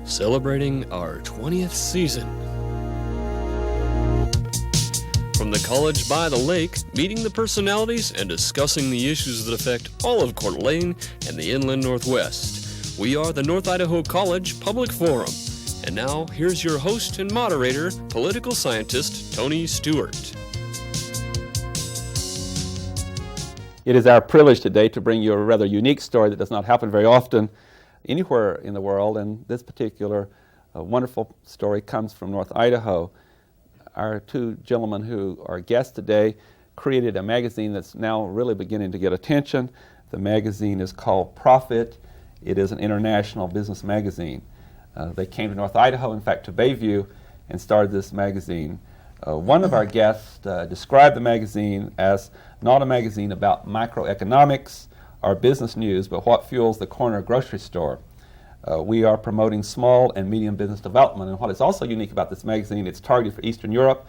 celebrating our 20th season. From the college by the lake, meeting the personalities and discussing the issues that affect all of Coeur d'Alene and the inland Northwest. We are the North Idaho College Public Forum. And now, here's your host and moderator, political scientist Tony Stewart. It is our privilege today to bring you a rather unique story that does not happen very often anywhere in the world, and this particular wonderful story comes from North Idaho. Our two gentlemen who are guests today created a magazine that's now really beginning to get attention. The magazine is called Profit. It is an international business magazine. They came to North Idaho, in fact to Bayview, and started this magazine. One of our guests described the magazine as not a magazine about microeconomics or business news, but what fuels the corner grocery store. We are promoting small and medium business development, and what is also unique about this magazine, it's targeted for Eastern Europe,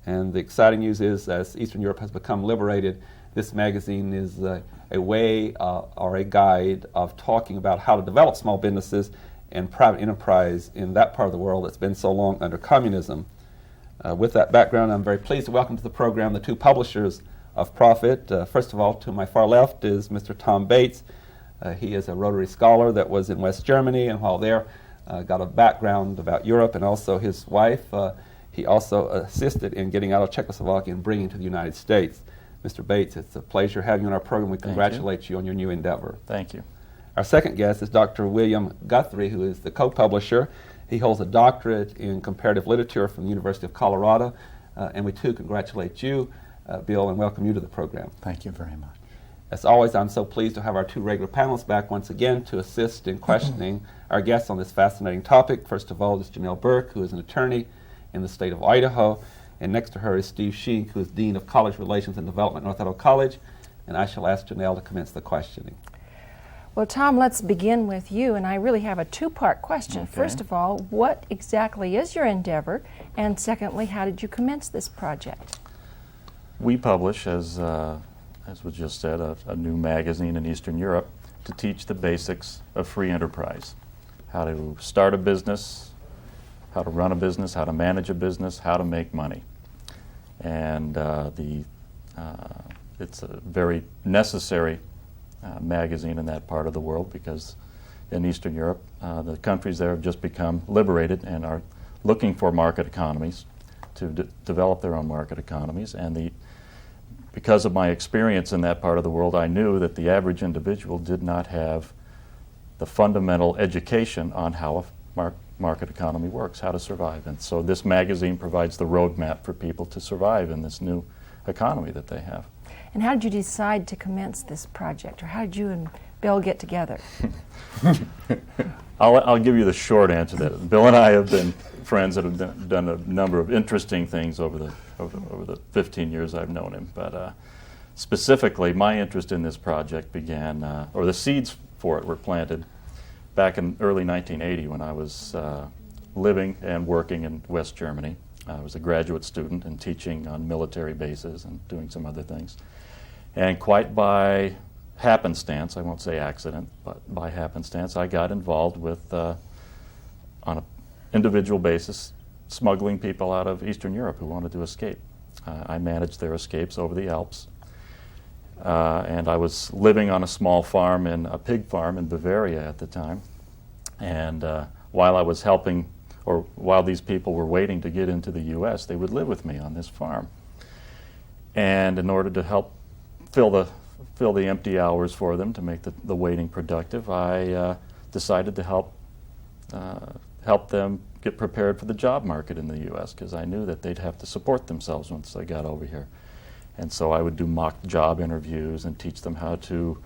and the exciting news is as Eastern Europe has become liberated, this magazine is a way or a guide of talking about how to develop small businesses and private enterprise in that part of the world that's been so long under communism. With that background, I'm very pleased to welcome to the program the two publishers of Profit. First of all, to my far left is Mr. Tom Bates. He is a Rotary Scholar that was in West Germany, and while there, got a background about Europe, and also his wife. He also assisted in getting out of Czechoslovakia and bringing to the United States. Mr. Bates, it's a pleasure having you on our program. We congratulate you on your new endeavor. Thank you. Our second guest is Dr. William Guthrie, who is the co-publisher. He holds a doctorate in comparative literature from the University of Colorado, and we too congratulate you, Bill, and welcome you to the program. Thank you very much. As always, I'm so pleased to have our two regular panelists back once again to assist in questioning our guests on this fascinating topic. First of all is Janelle Burke, who is an attorney in the state of Idaho, and next to her is Steve Sheink, who is Dean of College Relations and Development at North Idaho College, and I shall ask Janelle to commence the questioning. Well, Tom, let's begin with you, and I really have a two-part question. Okay. First of all, what exactly is your endeavor? And secondly, how did you commence this project? We publish, as was just said, a new magazine in Eastern Europe to teach the basics of free enterprise. How to start a business, how to run a business, how to manage a business, how to make money. And it's a very necessary magazine in that part of the world, because in Eastern Europe, the countries there have just become liberated and are looking for market economies to develop their own market economies. And because of my experience in that part of the world, I knew that the average individual did not have the fundamental education on how a market economy works, how to survive. And so this magazine provides the roadmap for people to survive in this new economy that they have. And how did you decide to commence this project, or how did you and Bill get together? I'll give you the short answer to that. Bill and I have been friends that have done a number of interesting things over the 15 years I've known him. But specifically, my interest in this project began, or the seeds for it were planted back in early 1980 when I was living and working in West Germany. I was a graduate student and teaching on military bases and doing some other things. And quite by happenstance, I won't say accident, but by happenstance, I got involved with, on an individual basis, smuggling people out of Eastern Europe who wanted to escape. I managed their escapes over the Alps. And I was living on a small farm, a pig farm in Bavaria at the time. And while I was helping, or while these people were waiting to get into the U.S., they would live with me on this farm. And in order to help fill the empty hours for them, to make the waiting productive, I decided to help them get prepared for the job market in the U.S., because I knew that they'd have to support themselves once they got over here. And so I would do mock job interviews and teach them how to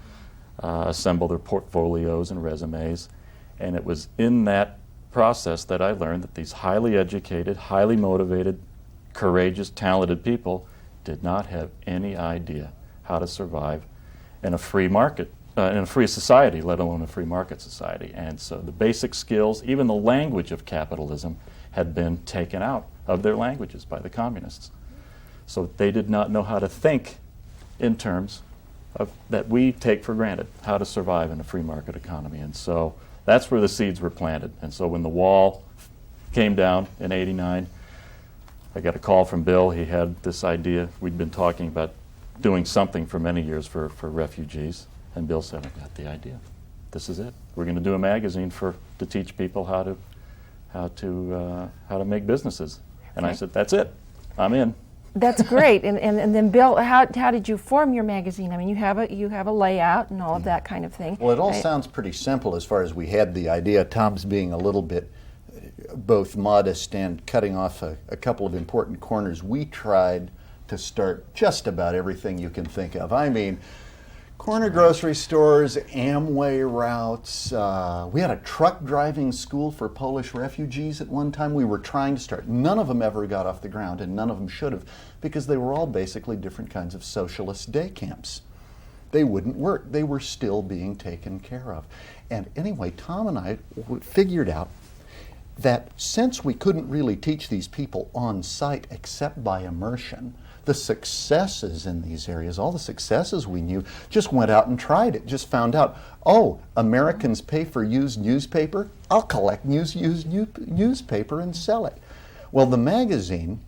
assemble their portfolios and resumes. And it was in that process that I learned that these highly educated, highly motivated, courageous, talented people did not have any idea how to survive in a free market, in a free society, let alone a free market society. And so the basic skills, even the language of capitalism, had been taken out of their languages by the communists. So they did not know how to think in terms of that we take for granted, how to survive in a free market economy. And so That's where the seeds were planted. And so when the wall came down in '89, I got a call from Bill. He had this idea. We'd been talking about doing something for many years for refugees. And Bill said, I got the idea. This is it. We're going to do a magazine to teach people how to make businesses. And I said, that's it. I'm in. That's great. And then Bill, how did you form your magazine? I mean, you have a layout and all of that kind of thing. Well, it all sounds pretty simple as far as we had the idea. Tom's being a little bit both modest and cutting off a couple of important corners. We tried to start just about everything you can think of. I mean, corner grocery stores, Amway routes. We had a truck driving school for Polish refugees at one time. We were trying to start. None of them ever got off the ground, and none of them should have, because they were all basically different kinds of socialist day camps. They wouldn't work. They were still being taken care of. And anyway, Tom and I figured out that since we couldn't really teach these people on site except by immersion, the successes in these areas, all the successes we knew, just went out and tried it, just found out, oh, Americans pay for used newspaper? I'll collect used newspaper and sell it. Well, the magazine,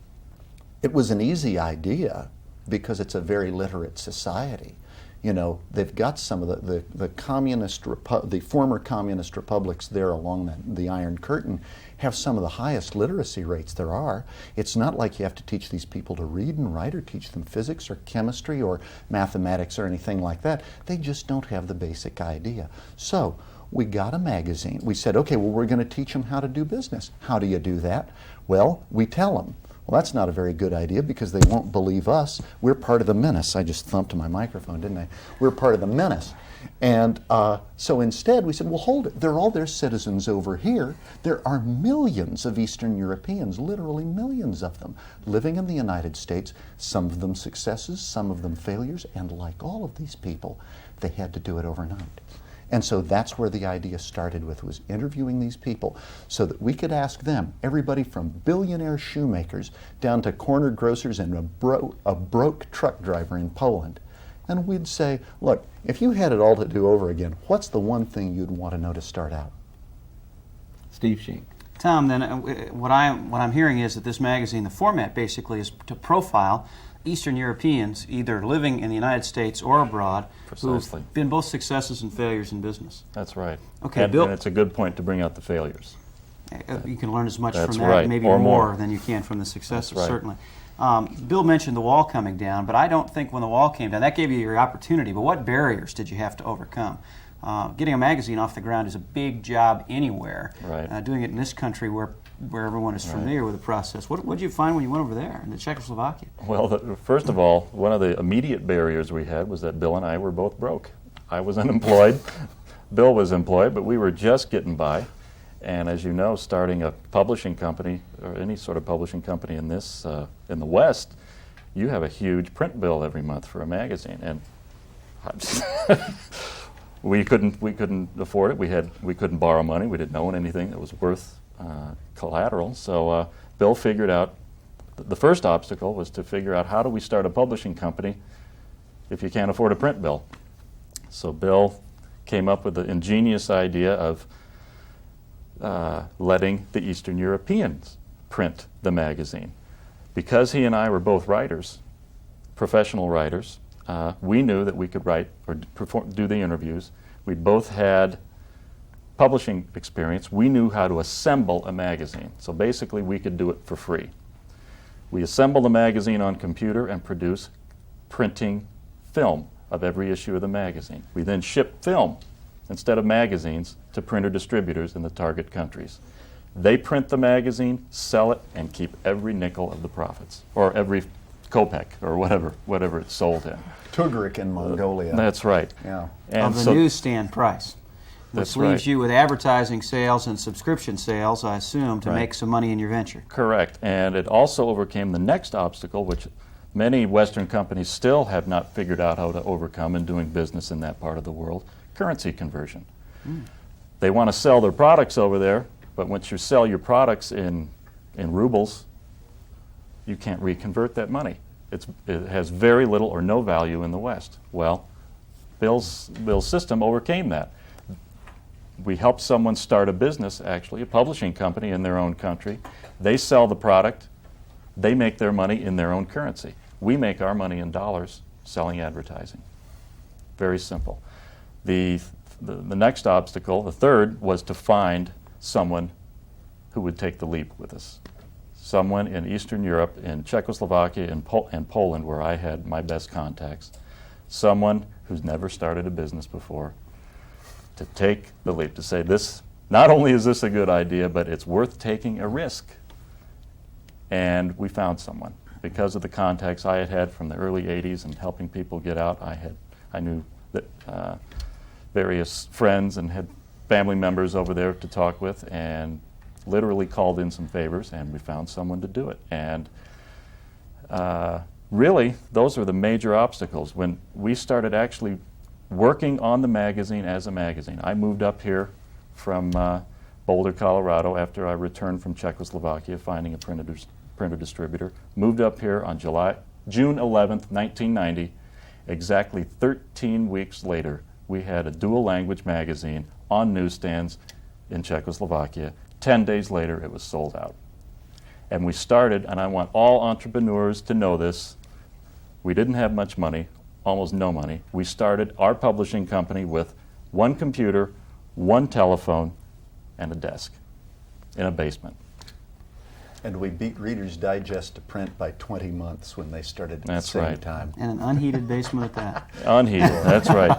it was an easy idea because it's a very literate society. You know, they've got some of the former communist republics there along the Iron Curtain have some of the highest literacy rates there are. It's not like you have to teach these people to read and write or teach them physics or chemistry or mathematics or anything like that. They just don't have the basic idea. So we got a magazine. We said, okay, well, we're going to teach them how to do business. How do you do that? Well, we tell them. Well, that's not a very good idea because they won't believe us. We're part of the menace. I just thumped my microphone, didn't I? We're part of the menace. And so instead we said, well, hold it. They're all their citizens over here. There are millions of Eastern Europeans, literally millions of them, living in the United States, some of them successes, some of them failures, and like all of these people, they had to do it overnight. And so that's where the idea started with, was interviewing these people so that we could ask them, everybody from billionaire shoemakers down to corner grocers and a broke truck driver in Poland. And we'd say, look, if you had it all to do over again, what's the one thing you'd want to know to start out? Steve Sheen. Tom, then what I'm hearing is that this magazine, the format basically is to profile Eastern Europeans, either living in the United States or abroad, Precisely. who've been both successes and failures in business. That's right. Okay, and, Bill. And it's a good point to bring out the failures. You can learn as much That's from that, right, maybe or more more than you can from the successes, That's right. certainly. Bill mentioned the wall coming down, but I don't think when the wall came down, that gave you your opportunity. But what barriers did you have to overcome? Getting a magazine off the ground is a big job anywhere. Right. Doing it in this country where everyone is familiar with the process. What did you find when you went over there in the Czechoslovakia? Well, first of all, one of the immediate barriers we had was that Bill and I were both broke. I was unemployed. Bill was employed, but we were just getting by. And as you know, starting a publishing company, or any sort of publishing company in this in the West, you have a huge print bill every month for a magazine, and we couldn't afford it. We couldn't borrow money. We didn't own anything that was worth collateral. So Bill figured out the first obstacle was to figure out, how do we start a publishing company if you can't afford a print bill? So Bill came up with the ingenious idea of letting the Eastern Europeans print the magazine. Because he and I were both writers, professional writers, we knew that we could write or do the interviews. We both had publishing experience. We knew how to assemble a magazine. So basically we could do it for free. We assemble the magazine on computer and produce printing film of every issue of the magazine. We then ship film instead of magazines to printer distributors in the target countries. They print the magazine, sell it, and keep every nickel of the profits, or every kopeck, or whatever it's sold in. Tugrik in Mongolia. That's right. Yeah. And Of the so newsstand price. That's Which leaves right. you with advertising sales and subscription sales, I assume, to Right. make some money in your venture. Correct. And it also overcame the next obstacle, which many Western companies still have not figured out how to overcome in doing business in that part of the world: currency conversion. They want to sell their products over there, but once you sell your products in rubles, you can't reconvert that money. It has very little or no value in the West. Well, Bill's system overcame that. we help someone start a business, actually, a publishing company in their own country. They sell the product. They make their money in their own currency. We make our money in dollars selling advertising. Very simple. The next obstacle, the third, was to find someone who would take the leap with us. Someone in Eastern Europe, in Czechoslovakia and Poland, where I had my best contacts. Someone who's never started a business before, to take the leap, to say, this, not only is this a good idea, but it's worth taking a risk. And we found someone. Because of the contacts I had had from the early 80s and helping people get out, I knew that various friends and had family members over there to talk with, and literally called in some favors, and we found someone to do it. And really, those are the major obstacles. When we started actually working on the magazine as a magazine, I moved up here from Boulder, Colorado, after I returned from Czechoslovakia, finding a printer distributor. Moved up here on June 11th, 1990. Exactly 13 weeks later, we had a dual language magazine on newsstands in Czechoslovakia. 10 days later, it was sold out. And we started, and I want all entrepreneurs to know this, we didn't have much money, almost no money. We started our publishing company with one computer, one telephone, and a desk in a basement. And we beat Reader's Digest to print by 20 months when they started at That's the same right. time. And an unheated basement at that. Unheated, that's right.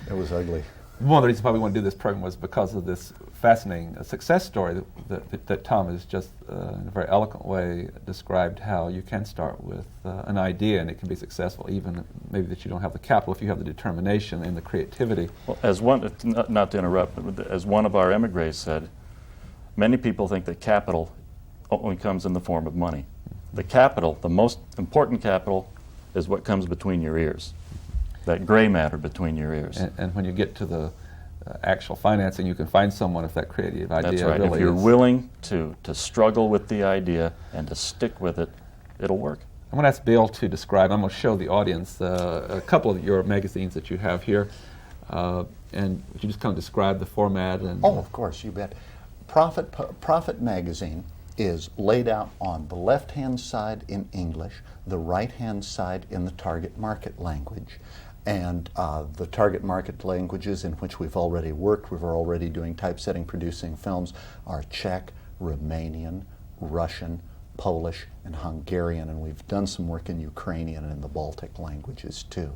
It was ugly. One of the reasons why we want to do this program was because of this fascinating success story that Tom has just, in a very eloquent way, described how you can start with an idea and it can be successful, even maybe that you don't have the capital if you have the determination and the creativity. Well, as one, not to interrupt, but as one of our emigres said, many people think that capital only comes in the form of money. The capital, the most important capital, is what comes between your ears. That gray matter between your ears. And when you get to the actual financing, you can find someone if that creative idea That's right. really If you're is. willing to struggle with the idea and to stick with it, it'll work. I'm going to ask Bill to describe, I'm going to show the audience a couple of your magazines that you have here. And would you just kind of describe the format? And Oh, of course, you bet. Profit Magazine is laid out on the left-hand side in English, the right-hand side in the target market language. And the target market languages in which we've already worked, we're already doing typesetting, producing films, are Czech, Romanian, Russian, Polish, and Hungarian, and we've done some work in Ukrainian and in the Baltic languages too.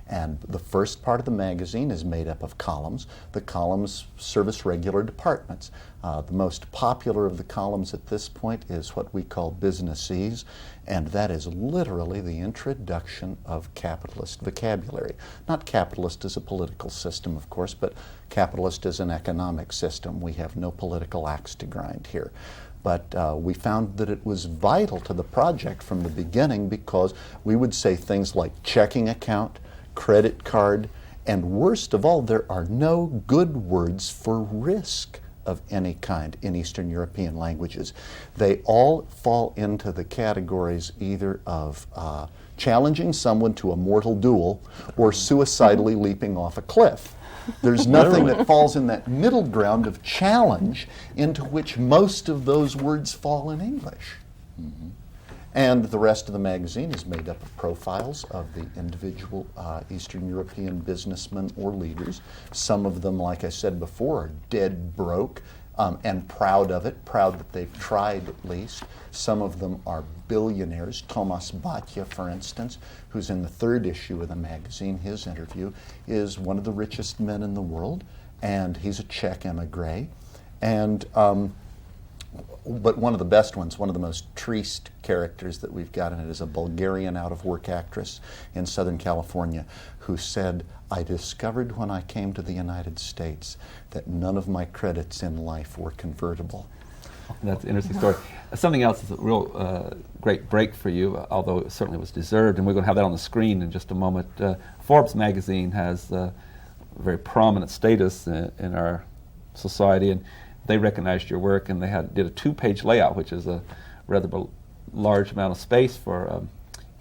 And the first part of the magazine is made up of columns. The columns service regular departments. The most popular of the columns at this point is what we call Businessese, and that is literally the introduction of capitalist vocabulary. Not capitalist as a political system, of course, but capitalist as an economic system. We have no political axe to grind here. But we found that it was vital to the project from the beginning because we would say things like checking account, credit card, and worst of all, there are no good words for risk of any kind in Eastern European languages. They all fall into the categories either of challenging someone to a mortal duel or suicidally leaping off a cliff. There's nothing that falls in that middle ground of challenge into which most of those words fall in English. Mm-hmm. And the rest of the magazine is made up of profiles of the individual Eastern European businessmen or leaders. Some of them, like I said before, are dead broke and proud of it, proud that they've tried at least. Some of them are billionaires. Tomas Batya, for instance, who's in the third issue of the magazine, his interview, is one of the richest men in the world, and he's a Czech emigre. And but one of the best ones, one of the most triste characters that we've got in it is a Bulgarian out-of-work actress in Southern California who said, "I discovered when I came to the United States that none of my credits in life were convertible." That's an interesting story. Something else is a real great break for you, although it certainly was deserved, and we're going to have that on the screen in just a moment. Forbes magazine has a very prominent status in our society, and they recognized your work, and they did a 2-page layout, which is a rather large amount of space for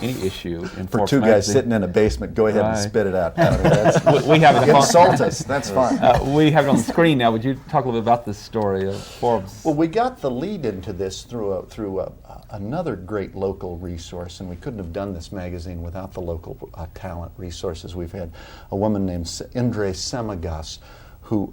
any issue in For Forbes two guys magazine. sitting in a basement, go ahead and Right. spit it out. That's, We have it on, insult us. That's fine. we have it on the screen now. Would you talk a little bit about this story of Forbes? Well, we got the lead into this through another great local resource, and we couldn't have done this magazine without the local talent resources. We've had a woman named Indre Semagas, who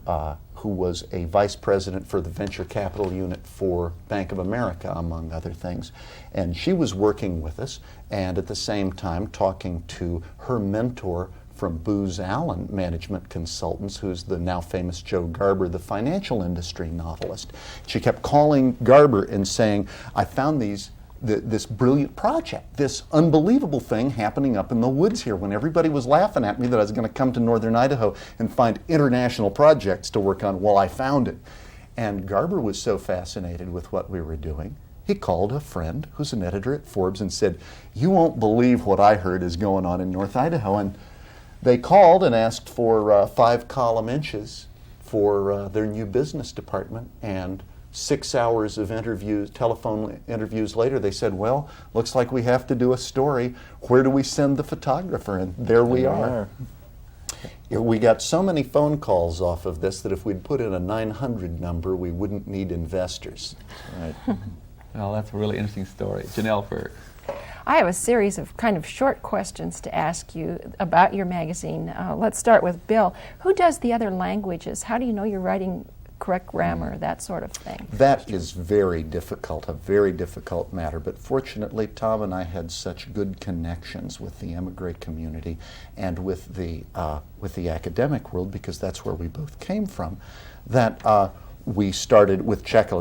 was a vice president for the venture capital unit for Bank of America, among other things. And she was working with us, and at the same time talking to her mentor from Booz Allen Management Consultants, who's the now famous Joe Garber, the financial industry novelist. She kept calling Garber and saying, I found this brilliant project, this unbelievable thing happening up in the woods here, when everybody was laughing at me that I was going to come to northern Idaho and find international projects to work on. Well, I found it. And Garber was so fascinated with what we were doing, he called a friend who's an editor at Forbes and said, you won't believe what I heard is going on in North Idaho. And they called and asked for 5 column inches for their new business department, and 6 hours of interviews, telephone interviews later, they said, well, looks like we have to do a story. Where do we send the photographer? And there we are. We got so many phone calls off of this that if we'd put in a 900 number, we wouldn't need investors. Right. Well, that's a really interesting story. Janelle Berg. I have a series of kind of short questions to ask you about your magazine. Let's start with Bill. Who does the other languages? How do you know you're writing correct grammar, that sort of thing? That is very difficult, a very difficult matter. But fortunately, Tom and I had such good connections with the emigre community and with the academic world, because that's where we both came from, that we started with Czech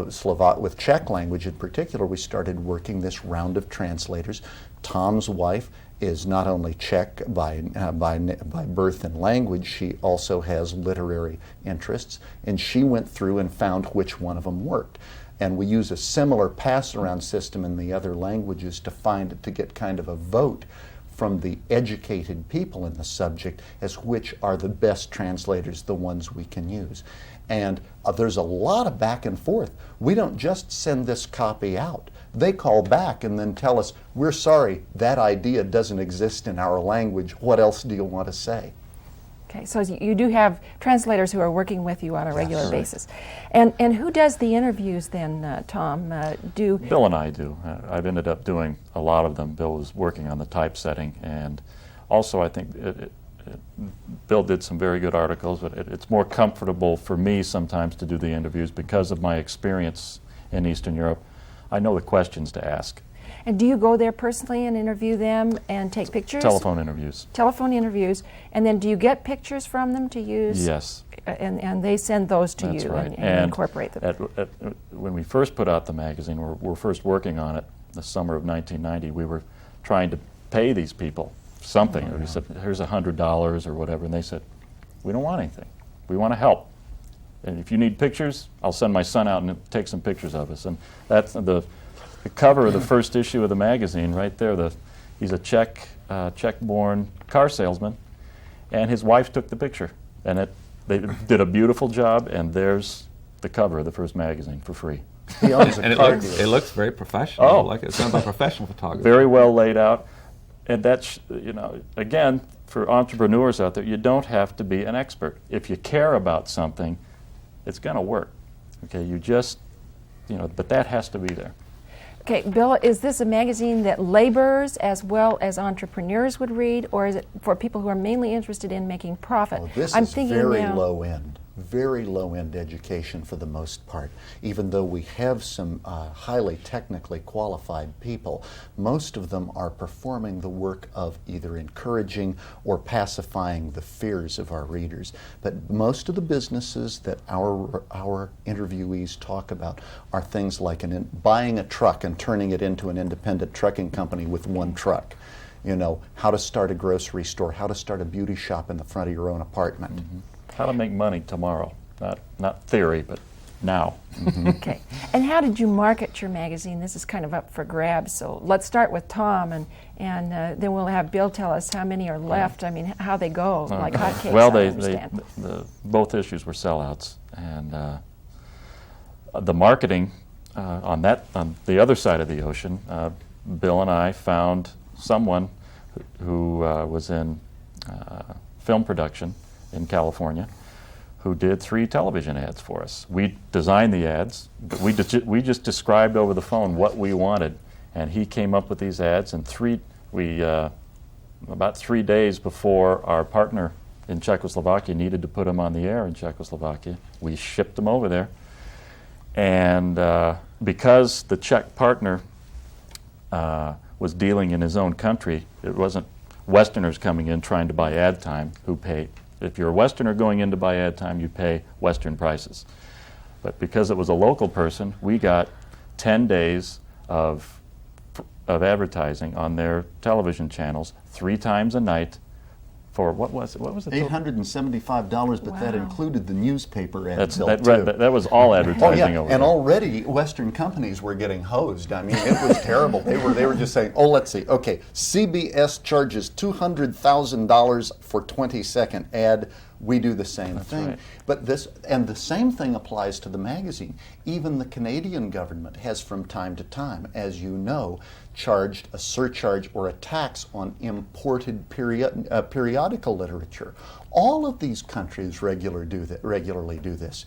language in particular. We started working this round of translators. Tom's wife is not only Czech by birth and language, she also has literary interests, and she went through and found which one of them worked. And we use a similar pass-around system in the other languages to get kind of a vote from the educated people in the subject as which are the best translators, the ones we can use. And there's a lot of back and forth. We don't just send this copy out. They call back and then tell us, we're sorry, that idea doesn't exist in our language. What else do you want to say? Okay, so you do have translators who are working with you on a regular Yes. basis. And who does the interviews then, Tom? Bill and I do. I've ended up doing a lot of them. Bill was working on the typesetting, and also I think Bill did some very good articles, but it's more comfortable for me sometimes to do the interviews because of my experience in Eastern Europe. I know the questions to ask. And do you go there personally and interview them and take pictures? Telephone interviews. Telephone interviews. And then do you get pictures from them to use? Yes. And they send those to That's you right. and incorporate them. When we first put out the magazine, we were first working on it the summer of 1990, we were trying to pay these people something. We said, here's $100 or whatever, and they said, we don't want anything. We want to help. And if you need pictures, I'll send my son out and take some pictures of us. And that's the cover of the first issue of the magazine right there. He's a Czech-born car salesman, and his wife took the picture. And they did a beautiful job, and there's the cover of the first magazine for free. He owns a And car it looks very professional. Oh. Like it sounds like professional photography. Very well laid out. And that's, again, for entrepreneurs out there, you don't have to be an expert. If you care about something, it's going to work. Okay, you just, but that has to be there. Okay, Bill, is this a magazine that laborers as well as entrepreneurs would read, or is it for people who are mainly interested in making profit? Oh, this I'm is thinking very now, very low-end education for the most part. Even though we have some highly technically qualified people, most of them are performing the work of either encouraging or pacifying the fears of our readers. But most of the businesses that our interviewees talk about are things like buying a truck and turning it into an independent trucking company with one truck. How to start a grocery store, how to start a beauty shop in the front of your own apartment. Mm-hmm. How to make money tomorrow. Not theory, but now. Okay, and how did you market your magazine? This is kind of up for grabs, so let's start with Tom, and then we'll have Bill tell us how many are left. I mean, how they go, like hotcakes. Well, I understand. both issues were sellouts, and the marketing on the other side of the ocean, Bill and I found someone who was in film production in California who did 3 television ads for us. We designed the ads. We just described over the phone what we wanted, and he came up with these ads. And about 3 days before our partner in Czechoslovakia needed to put them on the air in Czechoslovakia, we shipped them over there. And because the Czech partner was dealing in his own country, it wasn't Westerners coming in trying to buy ad time who paid. If you're a Westerner going in to buy ad time, you pay Western prices. But because it was a local person, we got 10 days of advertising on their television channels 3 times a night for what was it? $875, but that Wow. included the newspaper ad bill That too. was all advertising over and there. already Western companies were getting hosed. I mean, it was terrible. They were just saying, "Oh, let's see. Okay, CBS charges $200,000 for 20-second ad. We do the same thing." right. But the same thing applies to the magazine. Even the Canadian government has, from time to time, as you know, charged a surcharge or a tax on imported periodical literature. All of these countries regularly do this.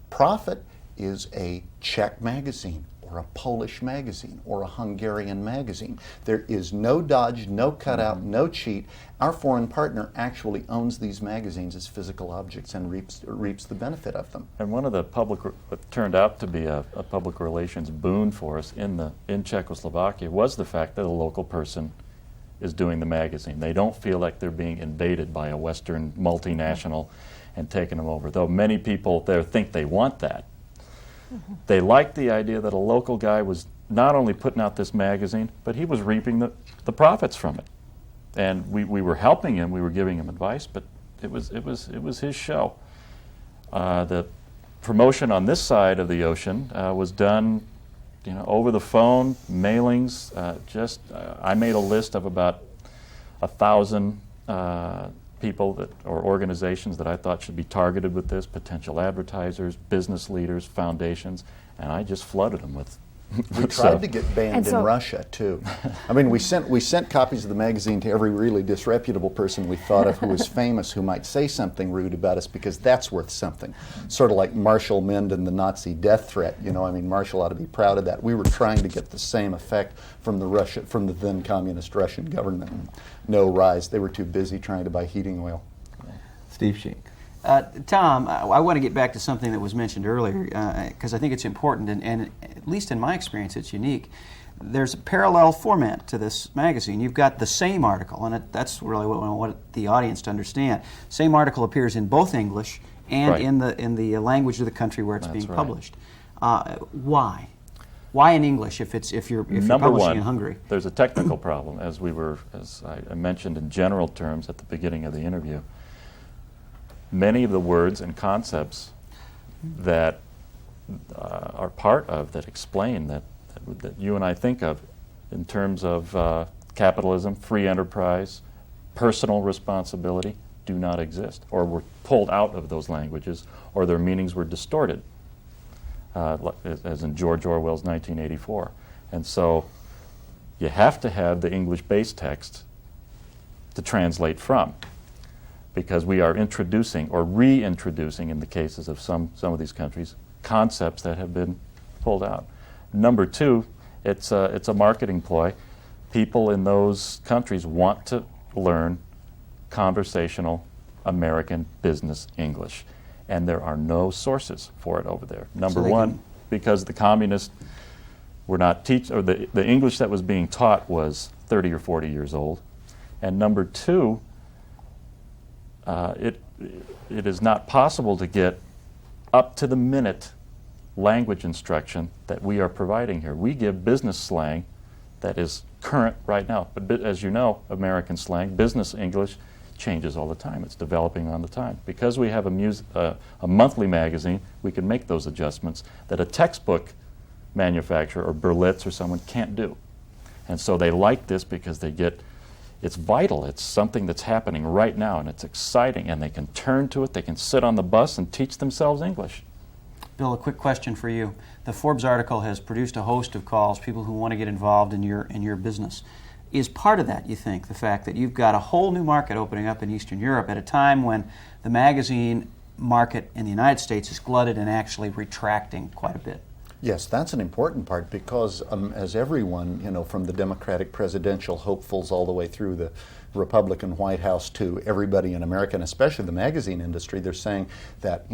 Profit is a Czech magazine, or a Polish magazine, or a Hungarian magazine. There is no dodge, no cutout, no cheat. Our foreign partner actually owns these magazines as physical objects and reaps the benefit of them. And one of the what turned out to be a public relations boon for us in Czechoslovakia was the fact that a local person is doing the magazine. They don't feel like they're being invaded by a Western multinational and taking them over, though many people there think they want that. They liked the idea that a local guy was not only putting out this magazine, but he was reaping the profits from it. And we were helping him, we were giving him advice, but it was his show. The promotion on this side of the ocean was done, over the phone, mailings. I made a list of about 1,000 people or organizations that I thought should be targeted with this, potential advertisers, business leaders, foundations, and I just flooded them with. We tried to get banned And so- in Russia too. I mean, we sent copies of the magazine to every really disreputable person we thought of who was famous, who might say something rude about us, because that's worth something. Sort of like Marshall Mend and the Nazi death threat. I mean, Marshall ought to be proud of that. We were trying to get the same effect from the then communist Russian government. And no rise. They were too busy trying to buy heating oil. Steve Shink. Tom, I want to get back to something that was mentioned earlier, because I think it's important, and at least in my experience, it's unique. There's a parallel format to this magazine. You've got the same article, and that's really what I want the audience to understand. Same article appears in both English and Right. in the language of the country where it's That's being right. published. Why? Why in English if you're Number publishing one, in Hungary? there's a technical problem, as I mentioned in general terms at the beginning of the interview. Many of the words and concepts that are part of, that explain, that you and I think of in terms of capitalism, free enterprise, personal responsibility, do not exist, or were pulled out of those languages, or their meanings were distorted, as in George Orwell's 1984. And so you have to have the English base text to translate from, because we are introducing or reintroducing, in the cases of some of these countries, concepts that have been pulled out. Number two, it's a marketing ploy. People in those countries want to learn conversational American business English, and there are no sources for it over there. Number one, because the communists were not the English that was being taught was 30 or 40 years old, and number two, it is not possible to get up-to-the-minute language instruction that we are providing here. We give business slang that is current right now. But as you know, American slang, business English, changes all the time. It's developing on the time. Because we have a monthly magazine, we can make those adjustments that a textbook manufacturer or Berlitz or someone can't do. And so they like this because it's vital. It's something that's happening right now, and it's exciting, and they can turn to it. They can sit on the bus and teach themselves English. Bill, a quick question for you. The Forbes article has produced a host of calls, people who want to get involved in your business. Is part of that, you think, the fact that you've got a whole new market opening up in Eastern Europe at a time when the magazine market in the United States is glutted and actually retracting quite a bit? Yes, that's an important part because as everyone, from the Democratic presidential hopefuls all the way through the Republican White House to everybody in America, and especially the magazine industry, they're saying that,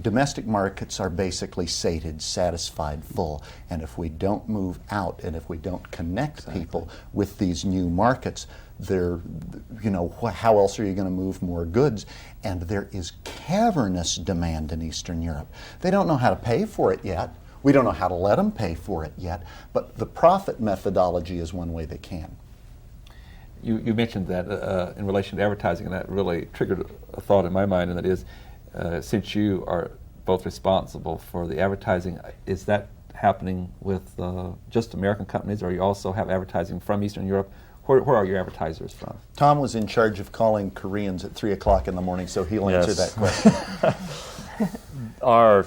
domestic markets are basically sated, satisfied, full. And if we don't move out and if we don't connect people with these new markets, how else are you going to move more goods? And there is cavernous demand in Eastern Europe. They don't know how to pay for it yet. We don't know how to let them pay for it yet. But the profit methodology is one way they can. You mentioned that in relation to advertising, and that really triggered a thought in my mind, and that is, since you are both responsible for the advertising, is that happening with just American companies, or you also have advertising from Eastern Europe? Where are your advertisers from? Tom was in charge of calling Koreans at 3 o'clock in the morning, so he'll answer that question. Our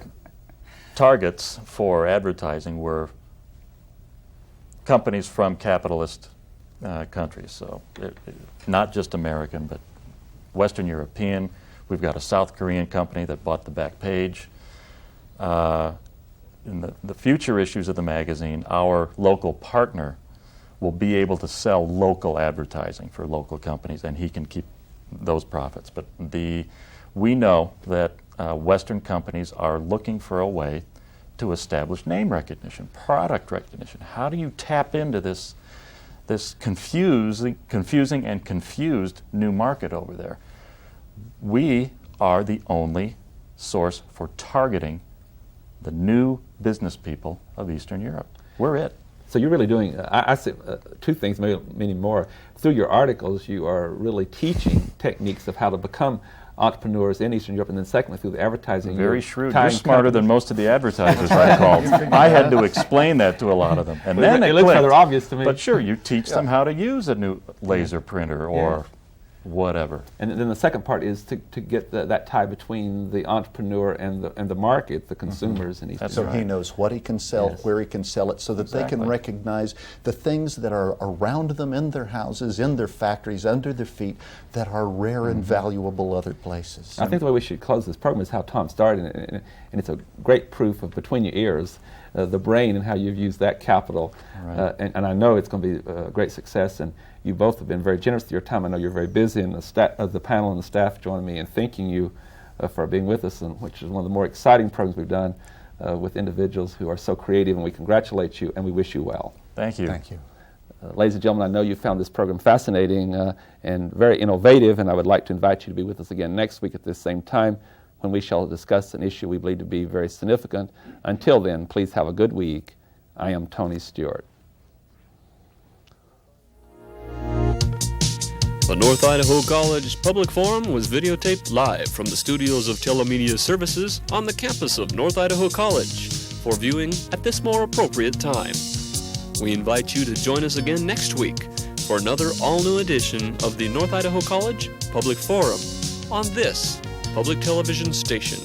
targets for advertising were companies from capitalist countries, so not just American, but Western European. We've got a South Korean company that bought the back page. In the future issues of the magazine, our local partner will be able to sell local advertising for local companies, and he can keep those profits. But we know that Western companies are looking for a way to establish name recognition, product recognition. How do you tap into this confusing and confused new market over there? We are the only source for targeting the new business people of Eastern Europe. We're it. So you're really doing, I say two things, maybe many more. Through your articles, you are really teaching techniques of how to become entrepreneurs in Eastern Europe, and then secondly, through the advertising. Very shrewd. You're smarter than most of the advertisers I called. I had to explain that to a lot of them. And then it looks rather obvious to me. But sure, you teach them how to use a new laser printer or whatever. And then the second part is to get that tie between the entrepreneur and the market, the consumers in Eastern Europe. So he knows what he can sell, where he can sell it, so that they can recognize the things that are around them in their houses, in their factories, under their feet, that are rare and valuable other places. I think the way we should close this program is how Tom started, and it's a great proof of between your ears, the brain and how you've used that capital. Right. And I know it's going to be a great success, and you both have been very generous with your time. I know you're very busy, and the panel and the staff join me in thanking you for being with us, and which is one of the more exciting programs we've done with individuals who are so creative, and we congratulate you and we wish you well. Thank you. Thank you. Ladies and gentlemen, I know you found this program fascinating and very innovative, and I would like to invite you to be with us again next week at this same time when we shall discuss an issue we believe to be very significant. Until then, please have a good week. I am Tony Stewart. The North Idaho College Public Forum was videotaped live from the studios of Telemedia Services on the campus of North Idaho College for viewing at this more appropriate time. We invite you to join us again next week for another all-new edition of the North Idaho College Public Forum on this public television station.